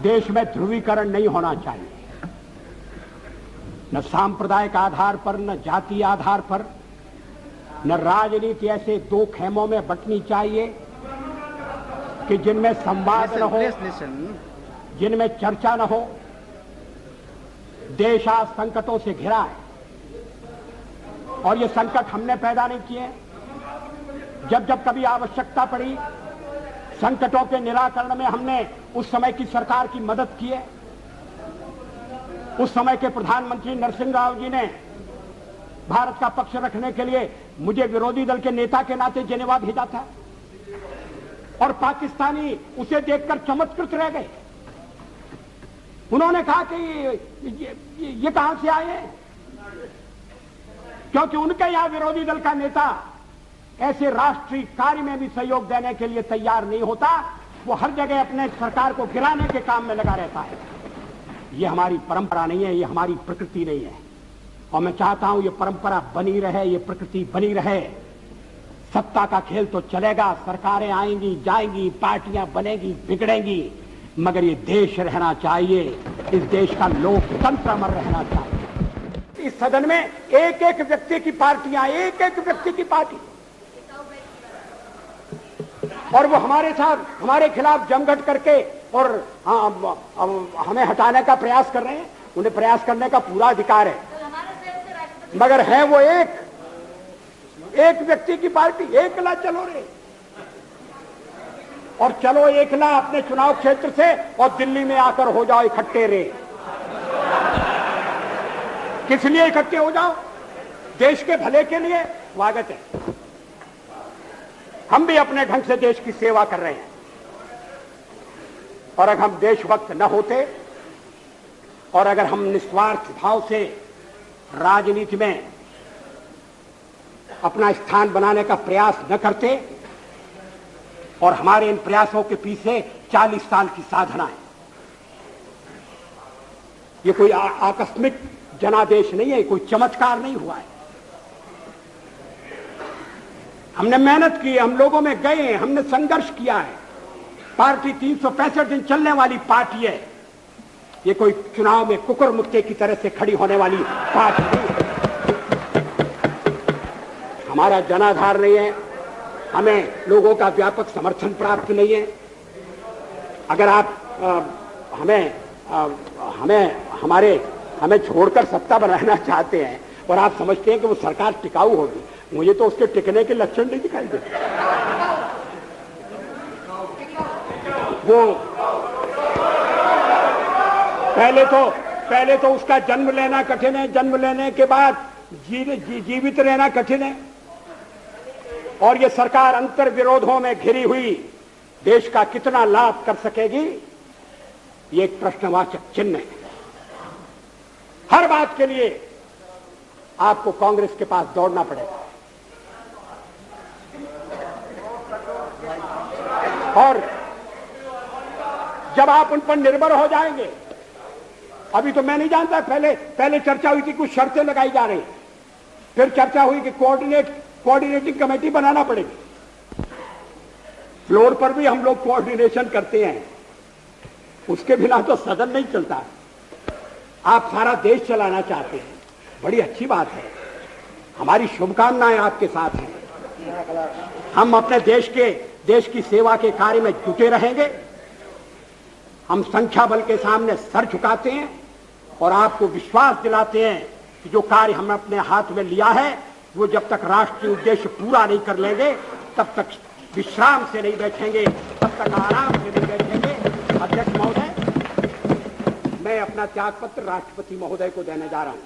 देश में ध्रुवीकरण नहीं होना चाहिए, न सांप्रदायिक आधार पर, न जातीय आधार पर, न राजनीति ऐसे दो खेमों में बंटनी चाहिए कि जिनमें संवाद न हो, जिनमें चर्चा न हो। देश आज संकटों से घिरा है और ये संकट हमने पैदा नहीं किए। जब जब कभी आवश्यकता पड़ी, संकटों के निराकरण में हमने उस समय की सरकार की मदद की है। उस समय के प्रधानमंत्री नरसिंह राव जी ने भारत का पक्ष रखने के लिए मुझे विरोधी दल के नेता के नाते जेनेवा भेजा था और पाकिस्तानी उसे देखकर चमत्कृत रह गए। उन्होंने कहा कि ये कहां से आए हैं, क्योंकि उनके यहां विरोधी दल का नेता ऐसे राष्ट्रीय कार्य में भी सहयोग देने के लिए तैयार नहीं होता। वो हर जगह अपने सरकार को गिराने के काम में लगा रहता है। ये हमारी परंपरा नहीं है, ये हमारी प्रकृति नहीं है और मैं चाहता हूं ये परंपरा बनी रहे, ये प्रकृति बनी रहे। सत्ता का खेल तो चलेगा, सरकारें आएंगी जाएंगी, पार्टियां बनेगी बिगड़ेंगी, मगर ये देश रहना चाहिए, इस देश का लोकतंत्र अमर रहना चाहिए। इस सदन में एक एक व्यक्ति की पार्टियां, एक एक व्यक्ति की पार्टी, और वो हमारे साथ हमारे खिलाफ जमघट करके और हमें हटाने का प्रयास कर रहे हैं। उन्हें प्रयास करने का पूरा अधिकार है, मगर है वो एक व्यक्ति की पार्टी। एकला चलो रे, और चलो एकला अपने चुनाव क्षेत्र से और दिल्ली में आकर हो जाओ इकट्ठे रे। किस लिए इकट्ठे हो जाओ? देश के भले के लिए। स्वागत है, हम भी अपने ढंग से देश की सेवा कर रहे हैं और अगर हम देशभक्त न होते और अगर हम निस्वार्थ भाव से राजनीति में अपना स्थान बनाने का प्रयास न करते, और हमारे इन प्रयासों के पीछे 40 साल की साधना है। ये कोई आकस्मिक जनादेश नहीं है, कोई चमत्कार नहीं हुआ है। हमने मेहनत की, हम लोगों में गए, हमने संघर्ष किया है। पार्टी 365 दिन चलने वाली पार्टी है। ये कोई चुनाव में कुकुर मुक्के की तरह से खड़ी होने वाली पार्टी नहीं है। हमारा जनाधार नहीं है, हमें लोगों का व्यापक समर्थन प्राप्त नहीं है। अगर आप हमें छोड़कर सत्ता बनाना चाहते हैं और आप समझते हैं कि वो सरकार टिकाऊ होगी, मुझे तो उसके टिकने के लक्षण नहीं दिखाई देते। वो पहले तो उसका जन्म लेना कठिन है, जन्म लेने के बाद जीवित रहना कठिन है, और ये सरकार अंतर विरोधों में घिरी हुई देश का कितना लाभ कर सकेगी, ये एक प्रश्नवाचक चिन्ह है। हर बात के लिए आपको कांग्रेस के पास दौड़ना पड़ेगा, और जब आप उन पर निर्भर हो जाएंगे, अभी तो मैं नहीं जानता, पहले चर्चा हुई थी, कुछ शर्तें लगाई जा रही, फिर चर्चा हुई कि कोऑर्डिनेटिंग कमेटी बनाना पड़ेगी। फ्लोर पर भी हम लोग कोऑर्डिनेशन करते हैं, उसके बिना तो सदन नहीं चलता। आप सारा देश चलाना चाहते हैं, बड़ी अच्छी बात है, हमारी शुभकामनाएं आपके साथ हैं। हम अपने देश की सेवा के कार्य में जुटे रहेंगे। हम संख्या बल के सामने सर झुकाते हैं और आपको विश्वास दिलाते हैं कि जो कार्य हमने अपने हाथ में लिया है, वो जब तक राष्ट्रीय उद्देश्य पूरा नहीं कर लेंगे, तब तक विश्राम से नहीं बैठेंगे, तब तक आराम से नहीं बैठेंगे। अध्यक्ष महोदय, मैं अपना त्यागपत्र राष्ट्रपति महोदय को देने जा रहा हूं।